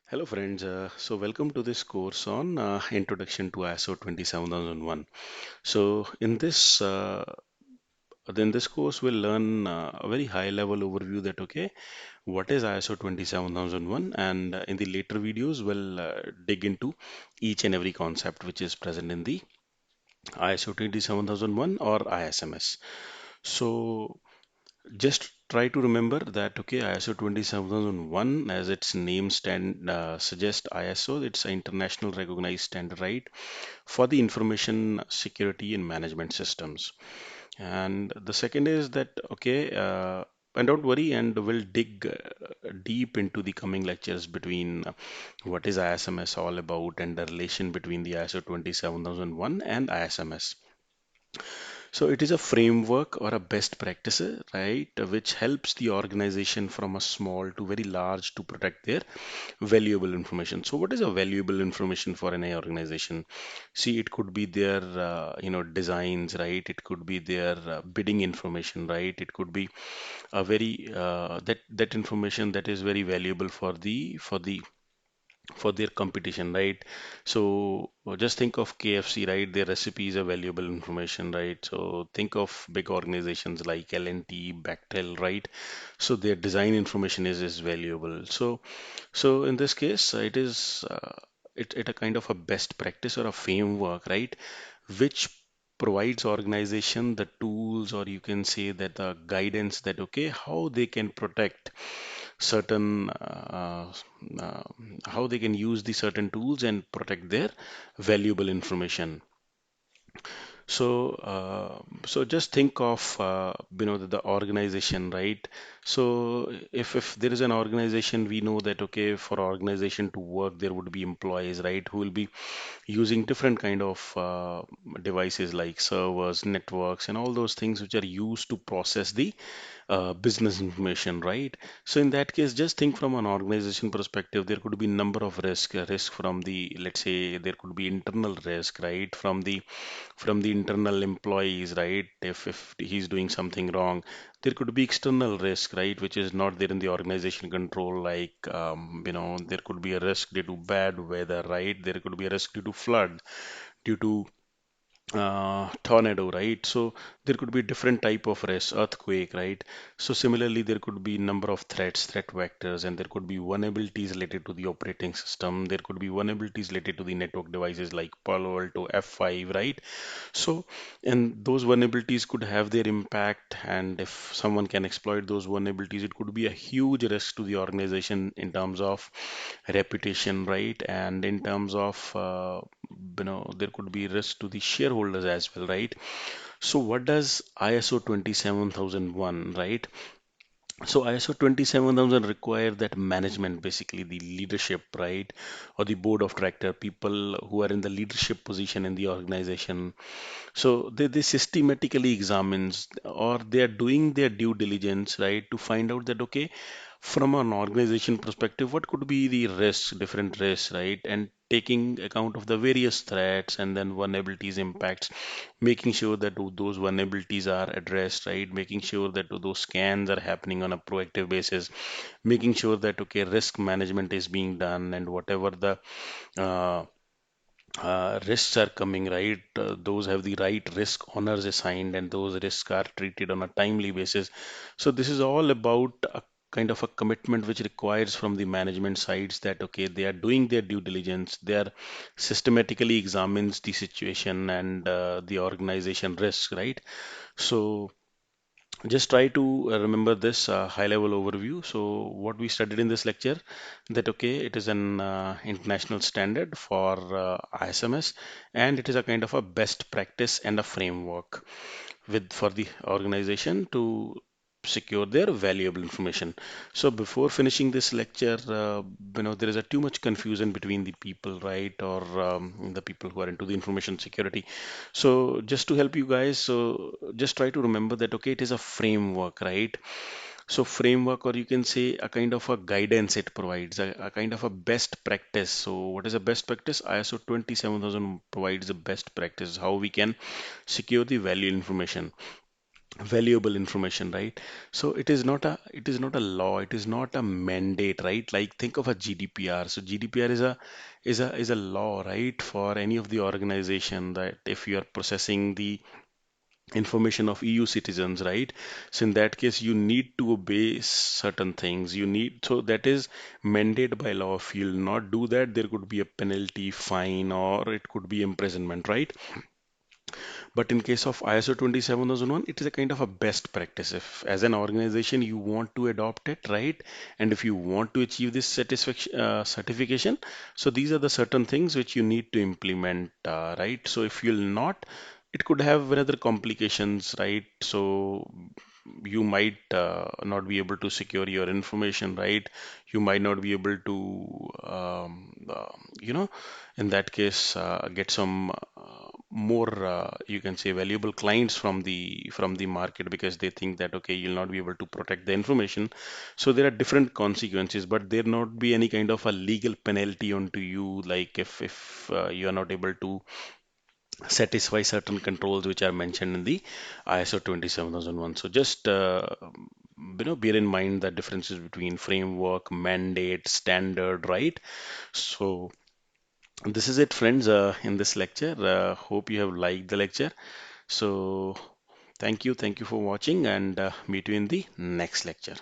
Hello friends, welcome to this course on Introduction to ISO 27001. So in this course we'll learn a very high level overview that what is ISO 27001, and in the later videos we'll dig into each and every concept which is present in the ISO 27001 or ISMS. So just try to remember that ISO 27001, as its name suggests, ISO, it's an international recognized standard, right, for the information security and management systems. And the second is that and don't worry, and we'll dig deep into the coming lectures between what is ISMS all about and the relation between the ISO 27001 and ISMS. So it is a framework or a best practice, right, which helps the organization from a small to very large to protect their valuable information. So what is a valuable information for any organization? See, it could be their designs, right? It could be their bidding information, right? It could be a very that information that is very valuable for their competition, right? So just think of KFC, right? Their recipes are valuable information, right? So think of big organizations like L&T, Bechtel, right? So their design information is valuable. So in this case, it a kind of a best practice or a framework, right? Which provides organization the tools, or you can say that the guidance that how they can protect certain how they can use the certain tools and protect their valuable information. So just think of the organization, right? So if there is an organization, we know that for organization to work, there would be employees, right, who will be using different kind of devices like servers, networks, and all those things which are used to process the business information, right? So in that case, just think from an organization perspective, there could be number of risk from the, let's say, there could be internal risk, right, from the internal employees, right? If he's doing something wrong, there could be external risk, right, which is not there in the organization control, like there could be a risk due to bad weather, right? There could be a risk due to flood, due to tornado, right? So there could be different type of risk, earthquake, right? So similarly, there could be number of threat vectors, and there could be vulnerabilities related to the operating system. There could be vulnerabilities related to the network devices like Palo Alto F5, right? So, and those vulnerabilities could have their impact, and if someone can exploit those vulnerabilities, it could be a huge risk to the organization in terms of reputation, right? And in terms of there could be risk to the shareholders as well, right? So what does ISO 27001, right? So ISO 27000 require that management, basically the leadership, right, or the board of director, people who are in the leadership position in the organization. So they systematically examines, or they are doing their due diligence, right, to find out that from an organization perspective, what could be the risks, different risks, right? And taking account of the various threats and then vulnerabilities impacts, making sure that those vulnerabilities are addressed, right? Making sure that those scans are happening on a proactive basis, making sure that risk management is being done, and whatever the uh, risks are coming, right? Those have the right risk owners assigned, and those risks are treated on a timely basis. So this is all about a kind of a commitment which requires from the management sides that they are doing their due diligence, they are systematically examines the situation and the organization risks, right? So just try to remember this high level overview. So what we studied in this lecture, that it is an international standard for ISMS, and it is a kind of a best practice and a framework with for the organization to secure their valuable information. So before finishing this lecture, there is a too much confusion between the people, right, or the people who are into the information security. So just to help you guys, so just try to remember that it is a framework, right? So framework, or you can say a kind of a guidance it provides, a kind of a best practice. So what is a best practice? ISO 27000 provides a best practice how we can secure the value information. valuable information, right? So it is not a law, it is not a mandate, right? Like think of a GDPR. So GDPR is a law, right, for any of the organization, that if you are processing the information of EU citizens, right? So in that case, you need to obey certain things. You need, so that is mandated by law. If you'll not do that, there could be a penalty, fine, or it could be imprisonment, right? But in case of ISO 27001, it is a kind of a best practice. If as an organization you want to adopt it, right? And if you want to achieve this satisfaction certification, so these are the certain things which you need to implement, right? So if you'll not, it could have another complications, right? So you might not be able to secure your information, right? You might not be able to, you know, in that case, get some more, you can say, valuable clients from the market, because they think that okay, you'll not be able to protect the information. So there are different consequences, but there not be any kind of a legal penalty onto you, like if you are not able to satisfy certain controls which are mentioned in the ISO 27001. So just bear in mind the differences between framework, mandate, standard, right? So this is it, friends, in this lecture. Hope you have liked the lecture. So thank you for watching, and meet you in the next lecture.